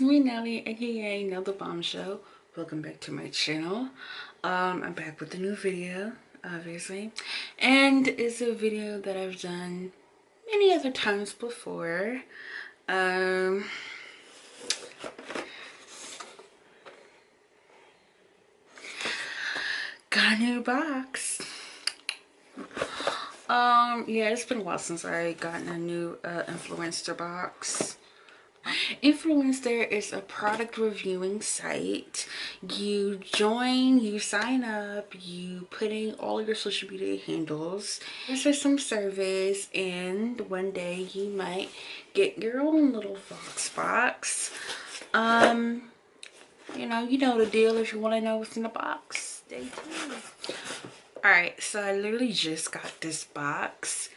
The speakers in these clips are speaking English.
me, Nelly, aka Nell the Bombshell. Welcome back to my channel. I'm back with a new video, obviously, and it's a video that I've done many other times before. Got a new box. Yeah, it's been a while since I gotten a new Influenster box. Influenster is a product reviewing site. You join, you sign up, you put in all your social media handles. There's some service, and one day you might get your own little Vox box. You know the deal. If you want to know what's in the box, stay tuned. Alright, so I literally just got this box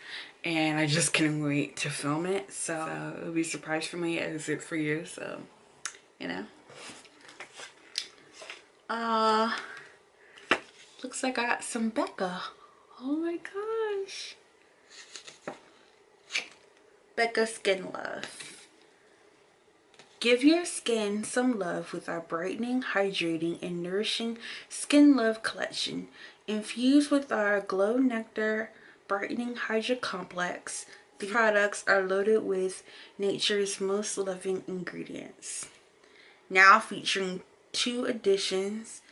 and I just couldn't wait to film it, so it'll be a surprise for me as it for you. So looks like I got some Becca. Oh my gosh, Becca Skin Love. Give your skin some love with our brightening, hydrating, and nourishing Skin Love collection. Infused with our Glow Nectar Brightening Hydra Complex, the products are loaded with nature's most loving ingredients. Now featuring 2 additions: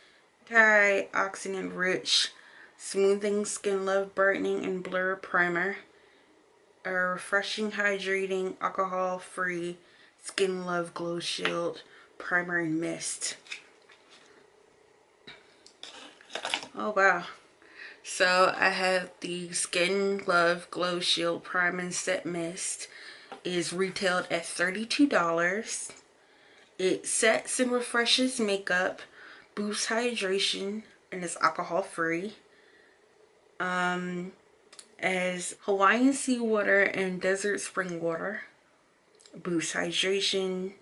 antioxidant rich smoothing Skin Love brightening and blur primer, a refreshing hydrating alcohol free Skin Love Glow Shield primer and mist. Oh wow. So I have the Skin Love Glow Shield Prime and Set Mist. It is retailed at $32. It sets and refreshes makeup, boosts hydration, and is alcohol free. As Hawaiian seawater and desert spring water. Boosts hydration.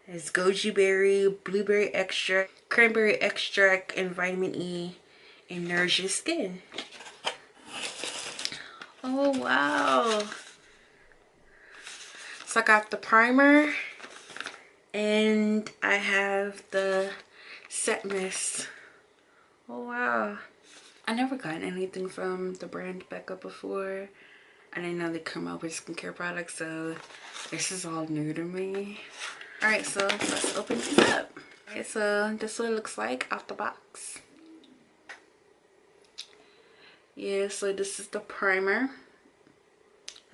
Has goji berry, blueberry extract, cranberry extract, and vitamin E, and nourishes skin. Oh wow. So I got the primer and I have the set mist. Oh wow. I never gotten anything from the brand Becca before. I didn't know they come out with skincare products, so this is all new to me. Alright, so let's open these up. Alright, so this is what it looks like out the box. Yeah, so this is the primer.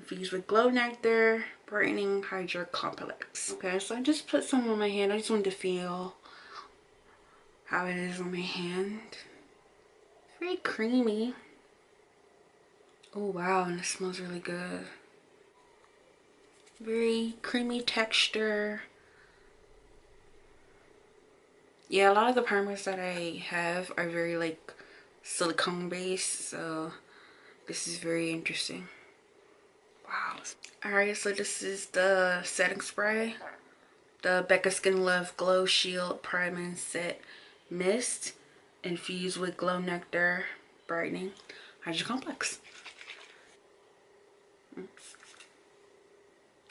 Infused with Glow Nectar Brightening Hydra Complex. Okay, so I just put some on my hand. I just wanted to feel how it is on my hand. Very creamy. Oh wow, and it smells really good. Very creamy texture. Yeah, a lot of the primers that I have are very like silicone based, so this is very interesting. Wow. Alright, so this is the setting spray. The Becca Skin Love Glow Shield Prime and Set Mist. Infused with Glow Nectar Brightening Hydra Complex.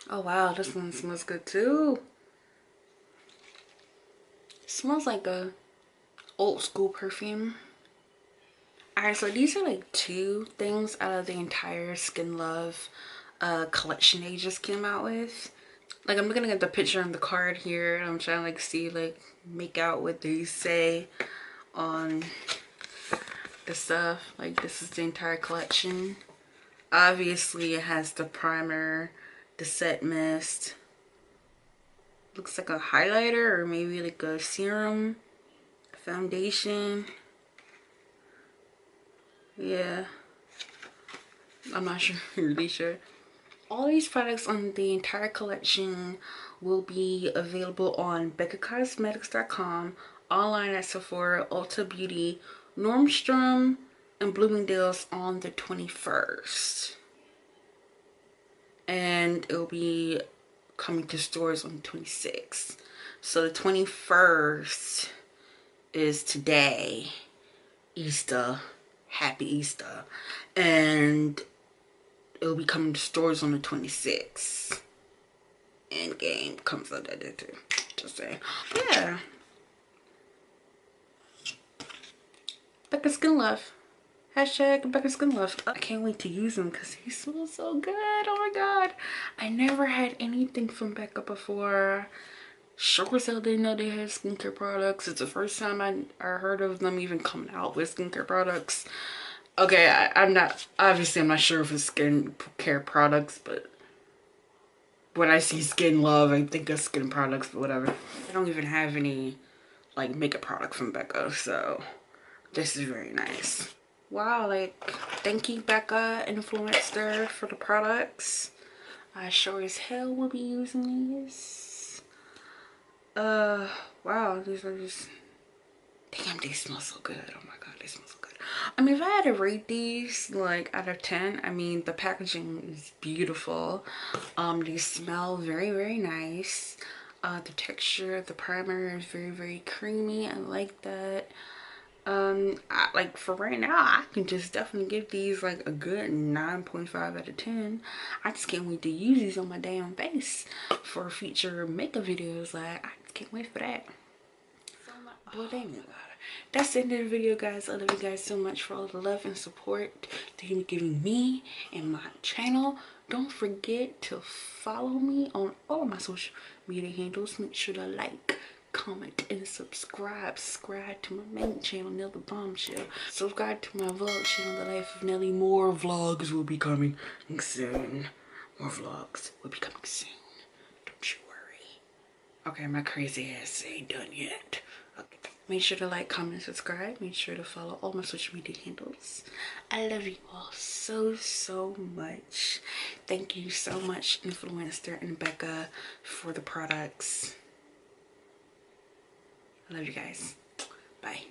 Oh wow, this one smells good too. It smells like a old school perfume. Alright, so these are like 2 things out of the entire Skin Love collection they just came out with. Like, I'm looking at the picture on the card here and I'm trying to like see, like, make out what they say on the stuff. Like, this is the entire collection. Obviously it has the primer, the set mist, looks like a highlighter or maybe like a serum, foundation. Yeah, I'm not sure, really sure. All these products on the entire collection will be available on BeccaCosmetics.com, online at Sephora, Ulta Beauty, Nordstrom, and Bloomingdale's on the 21st. And it'll be coming to stores on the 26th. So the 21st is today, Easter. Happy Easter. And it'll be coming to stores on the 26th. Endgame comes out that day too. Just saying. Yeah. Becca Skin Love. Hashtag Becca Skin Love. I can't wait to use them because he smells so good. Oh my god. I never had anything from Becca before. Sure as hell didn't know they had skincare products. It's the first time I heard of them even coming out with skincare products. Okay, I'm not, obviously I'm not sure if it's skincare products, but when I see Skin Love, I think of skin products, but whatever. I don't even have any like makeup product from Becca, so this is very nice. Wow, like thank you Becca Influenster for the products. I sure as hell will be using these. Wow, these are just, damn, they smell so good. Oh my god, they smell so good. I mean, if I had to rate these like out of 10, I mean the packaging is beautiful. They smell very, very nice. The texture of the primer is very, very creamy. I like that. Like for right now, I can just definitely give these like a good 9.5 out of 10. I just can't wait to use these on my damn face for future makeup videos. Like, I just can't wait for that. But anyway, that's the end of the video, guys. I love you guys so much for all the love and support that you're giving me and my channel. Don't forget to follow me on all of my social media handles. Make sure to like, comment, and subscribe. Subscribe to my main channel, Nelly Bombshell. Subscribe to my vlog channel, The Life of Nelly. More vlogs will be coming soon. More vlogs will be coming soon. Don't you worry. Okay, my crazy ass ain't done yet. Okay. Make sure to like, comment, and subscribe. Make sure to follow all my social media handles. I love you all so, so much. Thank you so much, Influenster and Becca, for the products. I love you guys. Bye.